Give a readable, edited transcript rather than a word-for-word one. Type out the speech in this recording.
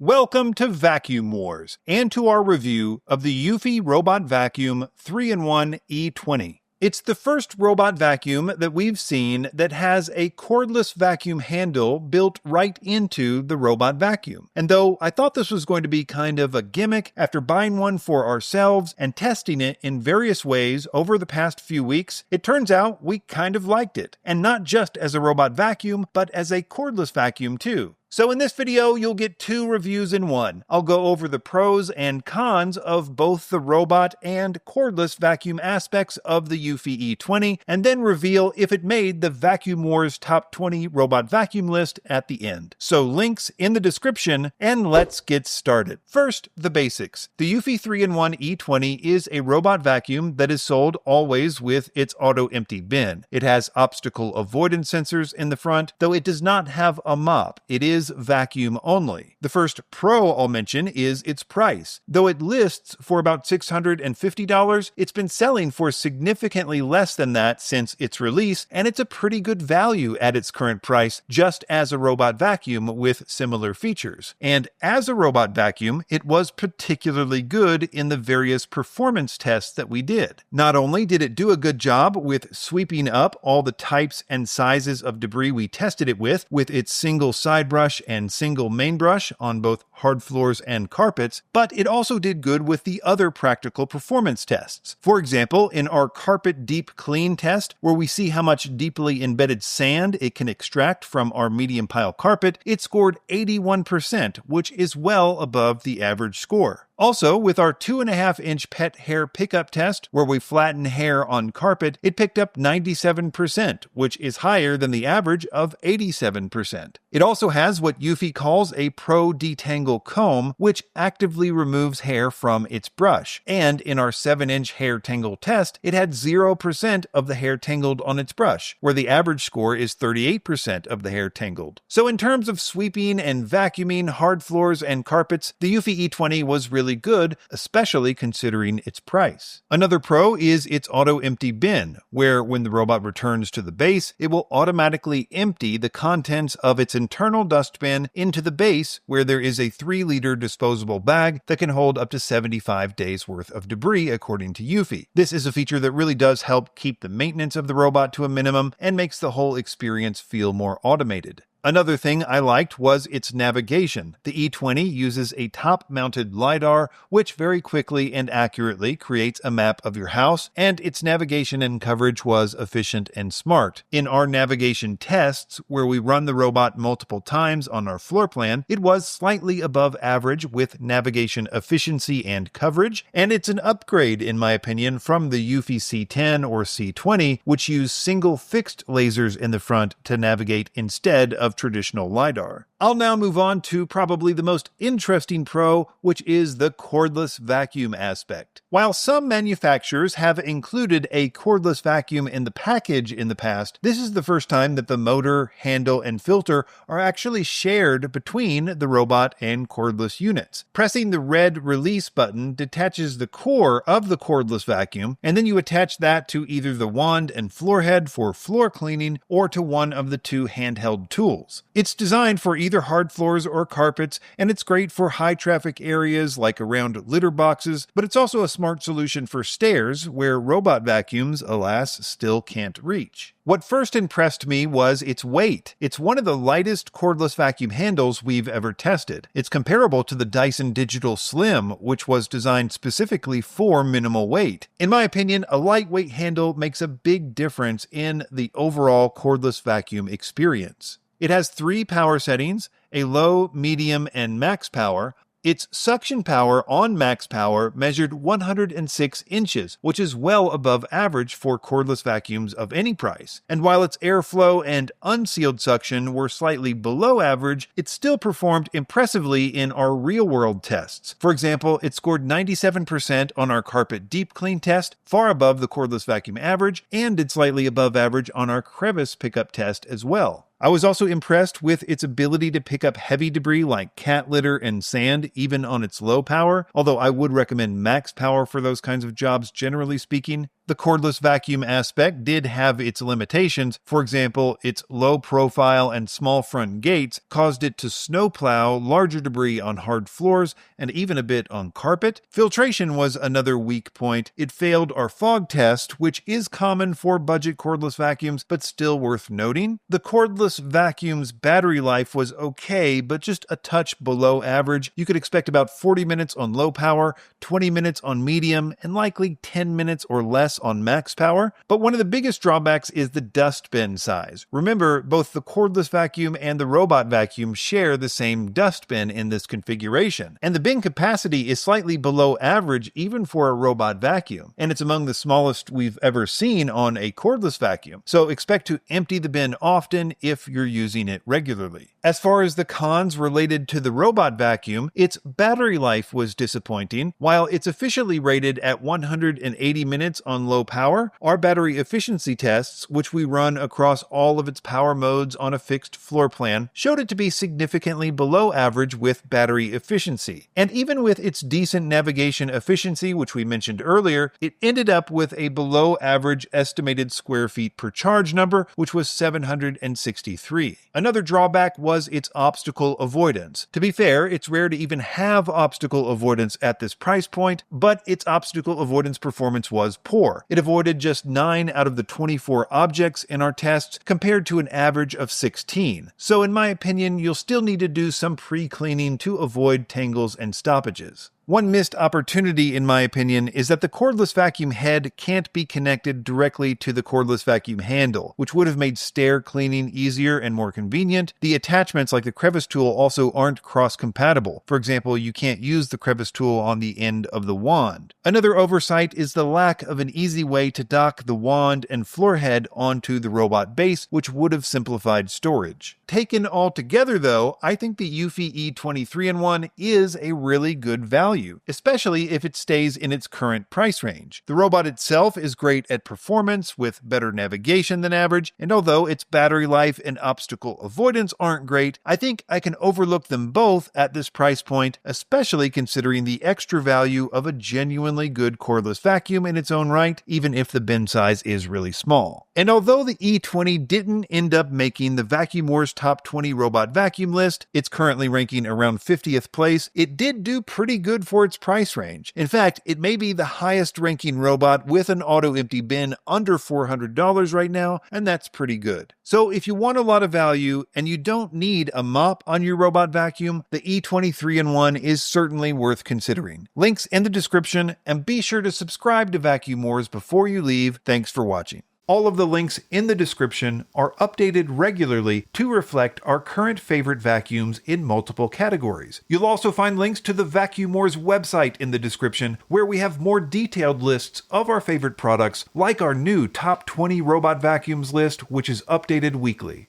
Welcome to Vacuum Wars, and to our review of the Eufy Robot Vacuum 3-in-1 E20. It's the first robot vacuum that we've seen that has a cordless vacuum handle built right into the robot vacuum. And though I thought this was going to be kind of a gimmick, after buying one for ourselves and testing it in various ways over the past few weeks, it turns out we kind of liked it. And not just as a robot vacuum, but as a cordless vacuum too. So in this video, you'll get two reviews in one. I'll go over the pros and cons of both the robot and cordless vacuum aspects of the Eufy E20, and then reveal if it made the Vacuum Wars Top 20 Robot Vacuum list at the end. So links in the description, and let's get started. First, the basics. The Eufy 3-in-1 E20 is a robot vacuum that is sold always with its auto-empty bin. It has obstacle avoidance sensors in the front, though it does not have a mop. It is vacuum only. The first pro I'll mention is its price. Though it lists for about $650, it's been selling for significantly less than that since its release, and it's a pretty good value at its current price just as a robot vacuum with similar features. And as a robot vacuum, it was particularly good in the various performance tests that we did. Not only did it do a good job with sweeping up all the types and sizes of debris we tested it with its single side brush and single main brush on both hard floors and carpets, but it also did good with the other practical performance tests. For example, in our carpet deep clean test, where we see how much deeply embedded sand it can extract from our medium pile carpet, it scored 81%, which is well above the average score. Also, with our 2.5-inch pet hair pickup test, where we flatten hair on carpet, it picked up 97%, which is higher than the average of 87%. It also has what Eufy calls a Pro Detangle Comb, which actively removes hair from its brush. And in our 7-inch hair tangle test, it had 0% of the hair tangled on its brush, where the average score is 38% of the hair tangled. So in terms of sweeping and vacuuming hard floors and carpets, the Eufy E20 was really good, especially considering its price. Another pro is its auto-empty bin, where when the robot returns to the base, it will automatically empty the contents of its internal dustbin into the base, where there is a 3-liter disposable bag that can hold up to 75 days worth of debris, according to Eufy. This is a feature that really does help keep the maintenance of the robot to a minimum and makes the whole experience feel more automated. Another thing I liked was its navigation. The E20 uses a top-mounted LiDAR, which very quickly and accurately creates a map of your house, and its navigation and coverage was efficient and smart. In our navigation tests, where we run the robot multiple times on our floor plan, it was slightly above average with navigation efficiency and coverage, and it's an upgrade, in my opinion, from the Eufy C10 or C20, which use single fixed lasers in the front to navigate instead of traditional LiDAR. I'll now move on to probably the most interesting pro, which is the cordless vacuum aspect. While some manufacturers have included a cordless vacuum in the package in the past, this is the first time that the motor, handle, and filter are actually shared between the robot and cordless units. Pressing the red release button detaches the core of the cordless vacuum, and then you attach that to either the wand and floor head for floor cleaning or to one of the two handheld tools. It's designed for either hard floors or carpets, and it's great for high traffic areas like around litter boxes, but it's also a smart solution for stairs where robot vacuums, alas, still can't reach. What first impressed me was its weight. It's one of the lightest cordless vacuum handles we've ever tested. It's comparable to the Dyson Digital Slim, which was designed specifically for minimal weight. In my opinion, a lightweight handle makes a big difference in the overall cordless vacuum experience. It has 3 power settings, a low, medium, and max power. Its suction power on max power measured 106 inches, which is well above average for cordless vacuums of any price. And while its airflow and unsealed suction were slightly below average, it still performed impressively in our real-world tests. For example, it scored 97% on our carpet deep clean test, far above the cordless vacuum average, and did slightly above average on our crevice pickup test as well. I was also impressed with its ability to pick up heavy debris like cat litter and sand even on its low power, although I would recommend max power for those kinds of jobs generally speaking. The cordless vacuum aspect did have its limitations. For example, its low profile and small front gates caused it to snowplow larger debris on hard floors and even a bit on carpet. Filtration was another weak point. It failed our fog test, which is common for budget cordless vacuums, but still worth noting. The cordless vacuum's battery life was okay, but just a touch below average. You could expect about 40 minutes on low power, 20 minutes on medium, and likely 10 minutes or less on max power. But one of the biggest drawbacks is the dustbin size. Remember, both the cordless vacuum and the robot vacuum share the same dustbin in this configuration, and the bin capacity is slightly below average even for a robot vacuum, and it's among the smallest we've ever seen on a cordless vacuum, so expect to empty the bin often if you're using it regularly. As far as the cons related to the robot vacuum, its battery life was disappointing. While it's officially rated at 180 minutes on low power, our battery efficiency tests, which we run across all of its power modes on a fixed floor plan, showed it to be significantly below average with battery efficiency. And even with its decent navigation efficiency, which we mentioned earlier, it ended up with a below average estimated square feet per charge number, which was 763. Another drawback was its obstacle avoidance. To be fair, it's rare to even have obstacle avoidance at this price point, but its obstacle avoidance performance was poor. It avoided just 9 out of the 24 objects in our tests compared to an average of 16. So in my opinion, you'll still need to do some pre-cleaning to avoid tangles and stoppages. One missed opportunity, in my opinion, is that the cordless vacuum head can't be connected directly to the cordless vacuum handle, which would have made stair cleaning easier and more convenient. The attachments like the crevice tool also aren't cross-compatible. For example, you can't use the crevice tool on the end of the wand. Another oversight is the lack of an easy way to dock the wand and floor head onto the robot base, which would have simplified storage. Taken all together, though, I think the Eufy E20 3-in-1 is a really good value, especially if it stays in its current price range. The robot itself is great at performance with better navigation than average, and although its battery life and obstacle avoidance aren't great, I think I can overlook them both at this price point, especially considering the extra value of a genuinely good cordless vacuum in its own right, even if the bin size is really small. And although the E20 didn't end up making the Vacuum Wars Top 20 Robot Vacuum list, it's currently ranking around 50th place, it did do pretty good for its price range. In fact, it may be the highest ranking robot with an auto-empty bin under $400 right now, and that's pretty good. So if you want a lot of value and you don't need a mop on your robot vacuum, the E20 3-in-1 is certainly worth considering. Links in the description, and be sure to subscribe to Vacuum Wars before you leave. Thanks for watching. All of the links in the description are updated regularly to reflect our current favorite vacuums in multiple categories. You'll also find links to the Vacuum Wars website in the description, where we have more detailed lists of our favorite products, like our new Top 20 Robot Vacuums list, which is updated weekly.